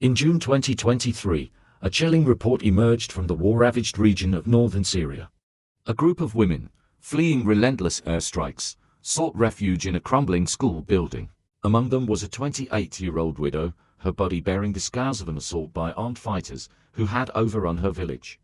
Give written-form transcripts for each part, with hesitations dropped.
In June 2023, a chilling report emerged from the war-ravaged region of northern Syria. A group of women, fleeing relentless airstrikes, sought refuge in a crumbling school building. Among them was a 28-year-old widow, her body bearing the scars of an assault by armed fighters who had overrun her village.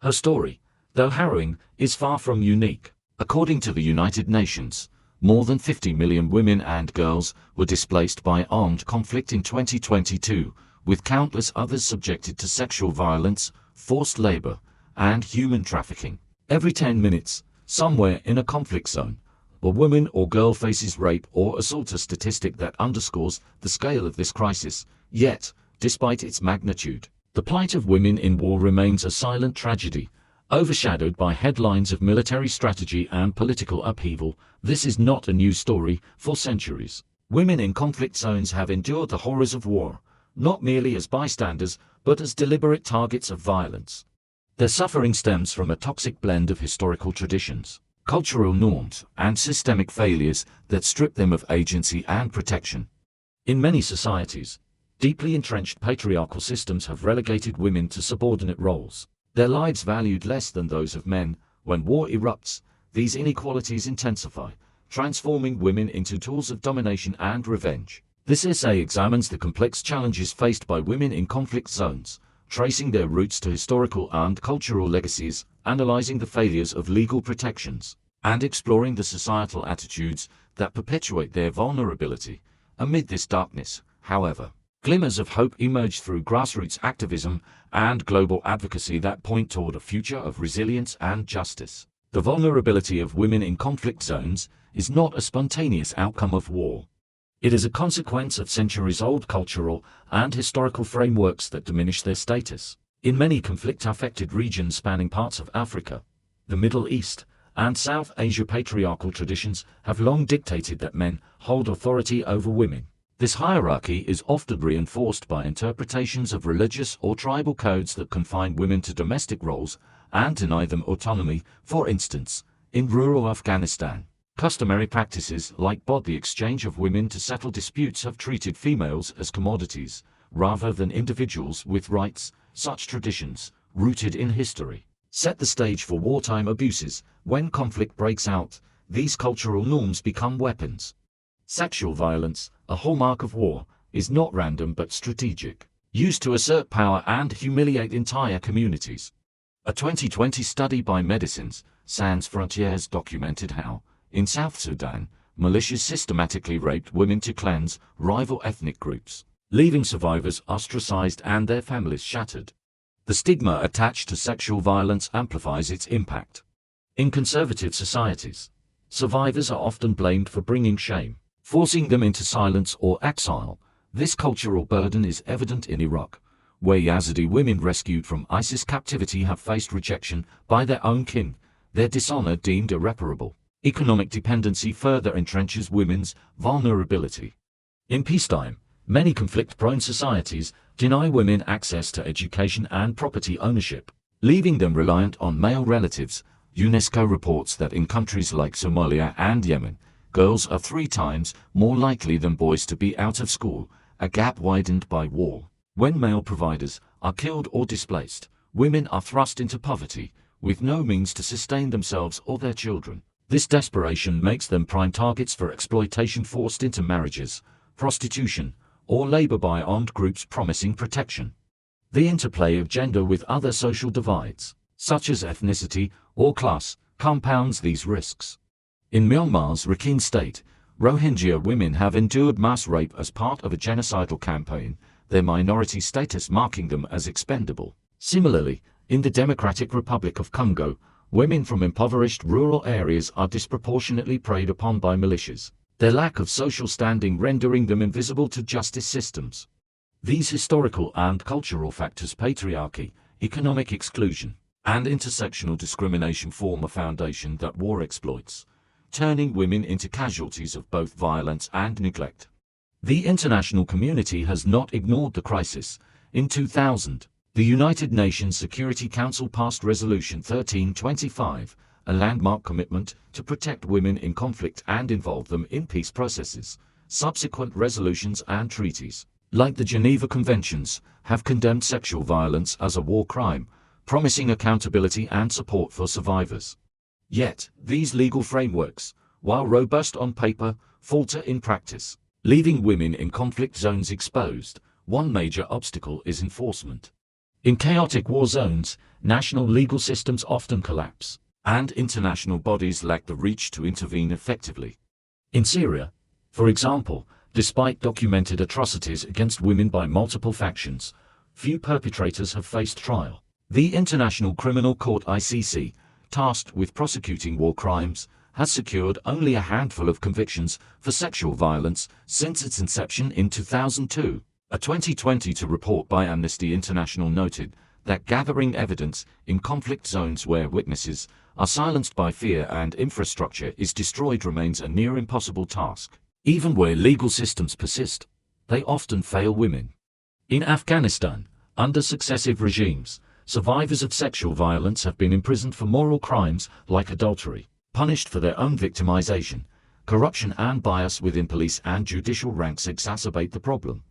Her story, though harrowing, is far from unique. According to the United Nations, more than 50 million women and girls were displaced by armed conflict in 2022, with countless others subjected to sexual violence, forced labor, and human trafficking. Every 10 minutes, somewhere in a conflict zone, a woman or girl faces rape or assault, a statistic that underscores the scale of this crisis. Yet, despite its magnitude, the plight of women in war remains a silent tragedy, overshadowed by headlines of military strategy and political upheaval. This is not a new story. For centuries, women in conflict zones have endured the horrors of war, not merely as bystanders, but as deliberate targets of violence. Their suffering stems from a toxic blend of historical traditions, cultural norms, and systemic failures that strip them of agency and protection. In many societies, deeply entrenched patriarchal systems have relegated women to subordinate roles, their lives valued less than those of men. When war erupts, these inequalities intensify, transforming women into tools of domination and revenge. This essay examines the complex challenges faced by women in conflict zones, tracing their roots to historical and cultural legacies, analyzing the failures of legal protections, and exploring the societal attitudes that perpetuate their vulnerability. Amid this darkness, however, glimmers of hope emerge through grassroots activism and global advocacy that point toward a future of resilience and justice. The vulnerability of women in conflict zones is not a spontaneous outcome of war. It is a consequence of centuries-old cultural and historical frameworks that diminish their status. In many conflict-affected regions spanning parts of Africa, the Middle East, and South Asia, patriarchal traditions have long dictated that men hold authority over women. This hierarchy is often reinforced by interpretations of religious or tribal codes that confine women to domestic roles and deny them autonomy. For instance, in rural Afghanistan, customary practices like the exchange of women to settle disputes have treated females as commodities, rather than individuals with rights. Such traditions, rooted in history, set the stage for wartime abuses. When conflict breaks out, these cultural norms become weapons. Sexual violence, a hallmark of war, is not random but strategic, used to assert power and humiliate entire communities. A 2020 study by Médecins Sans Frontières documented how, in South Sudan, militias systematically raped women to cleanse rival ethnic groups, leaving survivors ostracized and their families shattered. The stigma attached to sexual violence amplifies its impact. In conservative societies, survivors are often blamed for bringing shame, forcing them into silence or exile. This cultural burden is evident in Iraq, where Yazidi women rescued from ISIS captivity have faced rejection by their own kin, their dishonor deemed irreparable. Economic dependency further entrenches women's vulnerability. In peacetime, many conflict-prone societies deny women access to education and property ownership, leaving them reliant on male relatives. UNESCO reports that in countries like Somalia and Yemen, girls are 3 times more likely than boys to be out of school, a gap widened by war. When male providers are killed or displaced, women are thrust into poverty, with no means to sustain themselves or their children. This desperation makes them prime targets for exploitation, forced into marriages, prostitution, or labor by armed groups promising protection. The interplay of gender with other social divides, such as ethnicity or class, compounds these risks. In Myanmar's Rakhine state, Rohingya women have endured mass rape as part of a genocidal campaign, their minority status marking them as expendable. Similarly, in the Democratic Republic of Congo, women from impoverished rural areas are disproportionately preyed upon by militias, their lack of social standing rendering them invisible to justice systems. These historical and cultural factors, patriarchy, economic exclusion, and intersectional discrimination, form a foundation that war exploits, turning women into casualties of both violence and neglect. The international community has not ignored the crisis. In 2000, the United Nations Security Council passed Resolution 1325, a landmark commitment to protect women in conflict and involve them in peace processes. Subsequent resolutions and treaties, like the Geneva Conventions, have condemned sexual violence as a war crime, promising accountability and support for survivors. Yet, these legal frameworks, while robust on paper, falter in practice, leaving women in conflict zones exposed. One major obstacle is enforcement. In chaotic war zones, national legal systems often collapse, and international bodies lack the reach to intervene effectively. In Syria, for example, despite documented atrocities against women by multiple factions, few perpetrators have faced trial. The International Criminal Court (ICC), tasked with prosecuting war crimes, has secured only a handful of convictions for sexual violence since its inception in 2002. A 2022 report by Amnesty International noted that gathering evidence in conflict zones where witnesses are silenced by fear and infrastructure is destroyed remains a near impossible task. Even where legal systems persist, they often fail women. In Afghanistan, under successive regimes, survivors of sexual violence have been imprisoned for moral crimes like adultery, punished for their own victimization. Corruption and bias within police and judicial ranks exacerbate the problem.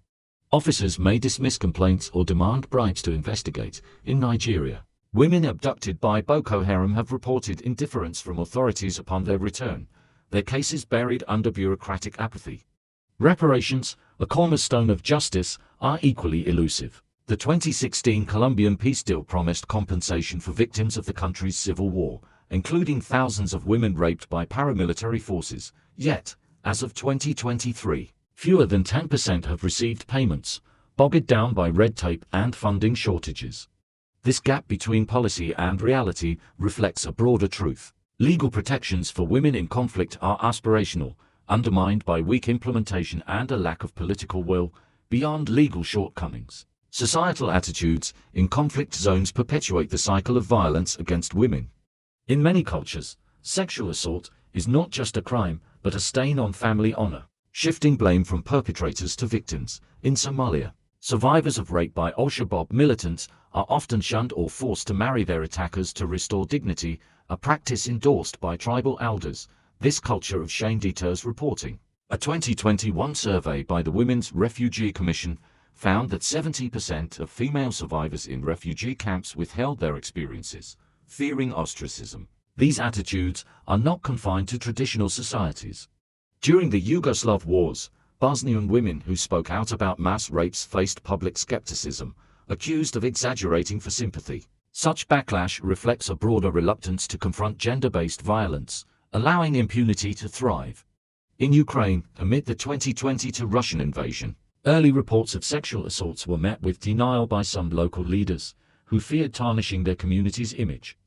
Officers may dismiss complaints or demand bribes to investigate. In Nigeria, women abducted by Boko Haram have reported indifference from authorities upon their return, their cases buried under bureaucratic apathy. Reparations, a cornerstone of justice, are equally elusive. The 2016 Colombian peace deal promised compensation for victims of the country's civil war, including thousands of women raped by paramilitary forces. Yet, as of 2023, fewer than 10% have received payments, bogged down by red tape and funding shortages. This gap between policy and reality reflects a broader truth. Legal protections for women in conflict are aspirational, undermined by weak implementation and a lack of political will, beyond legal shortcomings. Societal attitudes in conflict zones perpetuate the cycle of violence against women. In many cultures, sexual assault is not just a crime, but a stain on family honor, shifting blame from perpetrators to victims. In Somalia, survivors of rape by Al-Shabaab militants are often shunned or forced to marry their attackers to restore dignity, a practice endorsed by tribal elders. This culture of shame deters reporting. A 2021 survey by the Women's Refugee Commission found that 70% of female survivors in refugee camps withheld their experiences, fearing ostracism. These attitudes are not confined to traditional societies. During the Yugoslav wars, Bosnian women who spoke out about mass rapes faced public skepticism, accused of exaggerating for sympathy. Such backlash reflects a broader reluctance to confront gender-based violence, allowing impunity to thrive. In Ukraine, amid the 2022 Russian invasion, early reports of sexual assaults were met with denial by some local leaders, who feared tarnishing their community's image.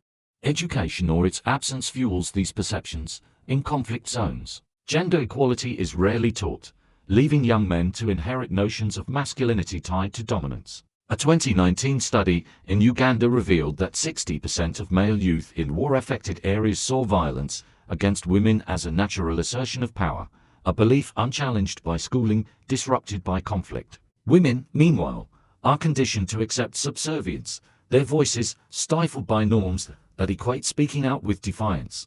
Education or its absence fuels these perceptions. In conflict zones, gender equality is rarely taught, leaving young men to inherit notions of masculinity tied to dominance. A 2019 study in Uganda revealed that 60% of male youth in war-affected areas saw violence against women as a natural assertion of power, a belief unchallenged by schooling, disrupted by conflict. Women, meanwhile, are conditioned to accept subservience, their voices stifled by norms that equate speaking out with defiance.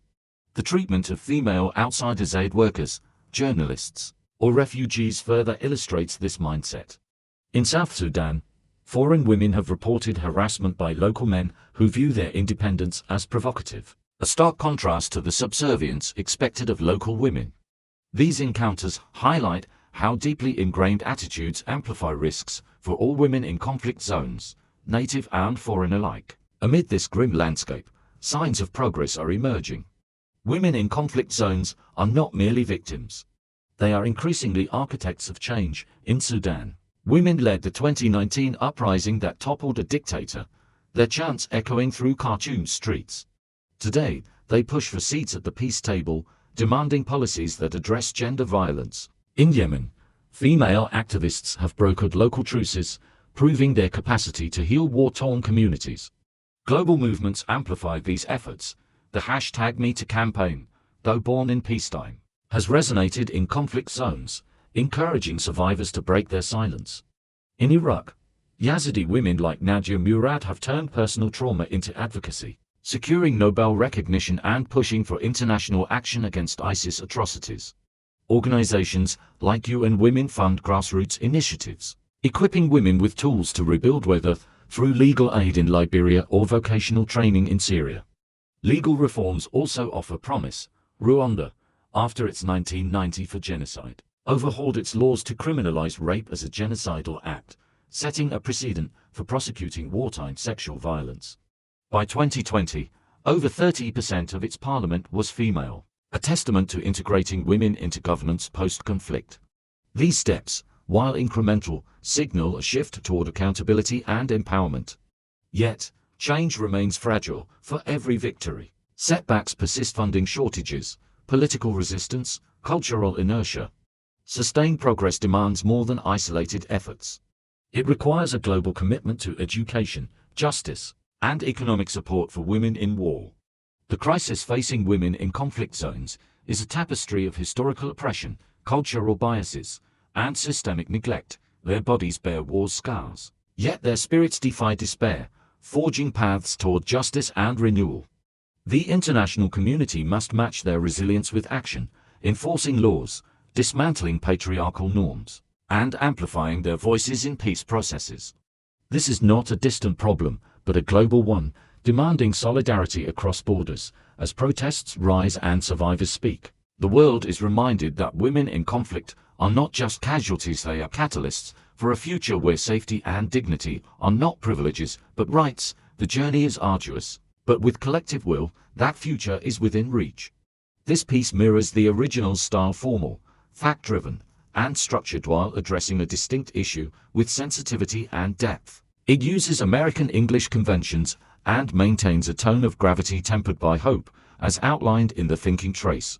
The treatment of female outsiders, aid workers, journalists, or refugees further illustrates this mindset. In South Sudan, foreign women have reported harassment by local men who view their independence as provocative, a stark contrast to the subservience expected of local women. These encounters highlight how deeply ingrained attitudes amplify risks for all women in conflict zones, native and foreign alike. Amid this grim landscape, signs of progress are emerging. Women in conflict zones are not merely victims. They are increasingly architects of change. In Sudan, women led the 2019 uprising that toppled a dictator, their chants echoing through Khartoum's streets. Today, they push for seats at the peace table, demanding policies that address gender violence. In Yemen, female activists have brokered local truces, proving their capacity to heal war-torn communities. Global movements amplify these efforts. The #MeToo campaign, though born in peacetime, has resonated in conflict zones, encouraging survivors to break their silence. In Iraq, Yazidi women like Nadia Murad have turned personal trauma into advocacy, securing Nobel recognition and pushing for international action against ISIS atrocities. Organizations like UN Women fund grassroots initiatives, equipping women with tools to rebuild, whether through legal aid in Liberia or vocational training in Syria. Legal reforms also offer promise. Rwanda, after its 1990 for genocide, overhauled its laws to criminalize rape as a genocidal act, setting a precedent for prosecuting wartime sexual violence. By 2020, over 30% of its parliament was female, a testament to integrating women into governance post-conflict. These steps, while incremental, signal a shift toward accountability and empowerment. Yet, change remains fragile. For every victory, setbacks persist: funding shortages, political resistance, cultural inertia. Sustained progress demands more than isolated efforts. It requires a global commitment to education, justice, and economic support for women in war. The crisis facing women in conflict zones is a tapestry of historical oppression, cultural biases, and systemic neglect. Their bodies bear war scars, yet their spirits defy despair, forging paths toward justice and renewal. The international community must match their resilience with action, enforcing laws, dismantling patriarchal norms, and amplifying their voices in peace processes. This is not a distant problem, but a global one, demanding solidarity across borders. As protests rise and survivors speak, the world is reminded that women in conflict are not just casualties, they are catalysts for a future where safety and dignity are not privileges but rights. The journey is arduous, but with collective will, that future is within reach. This piece mirrors the original's style: formal, fact-driven, and structured while addressing a distinct issue with sensitivity and depth. It uses American English conventions and maintains a tone of gravity tempered by hope, as outlined in The Thinking Trace.